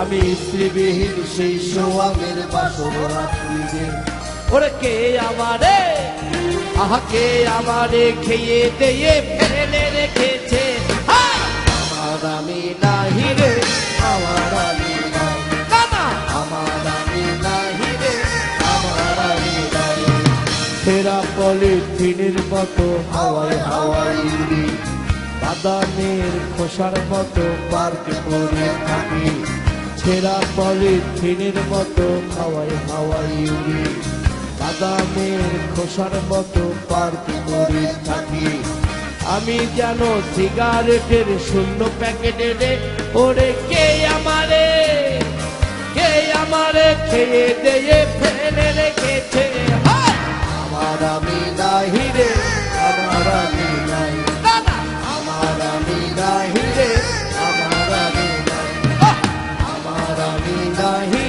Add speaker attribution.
Speaker 1: আমি স্ত্রীবিহীন সেই সোয়ামের বাসর রাত্রিরে। ওরে কে আমারে, আহা কে আমারে খেয়ে দিয়ে ফেলে রেখেছে। আমার আমি নাহি রে, আমার আমি নাই, আমার আমি নাহি রে, আমার আমি নাই। ফেরা পলিথিনের মতো হাওয়ায় হাওয়ায় উড়ি, বাদামের খোসার মতো পার্ক করে থাকি। ছেঁড়া পলিথিনের মতো হাওয়ায় হাওয়ায় উড়ি, বাদামের খোসার মতো পার্ক করে থাকি। আমি যেন সিগারেটের শূন্য প্যাকেটে। ওরে কে আমারে, কে আমারে খেয়ে দিয়ে ফেলে রেখেছে। আমার আমি নাহি রে, আমার আমি নাই, আমার আমি নাহি রে, আমার আমি নাই, আমার আমি নাহি।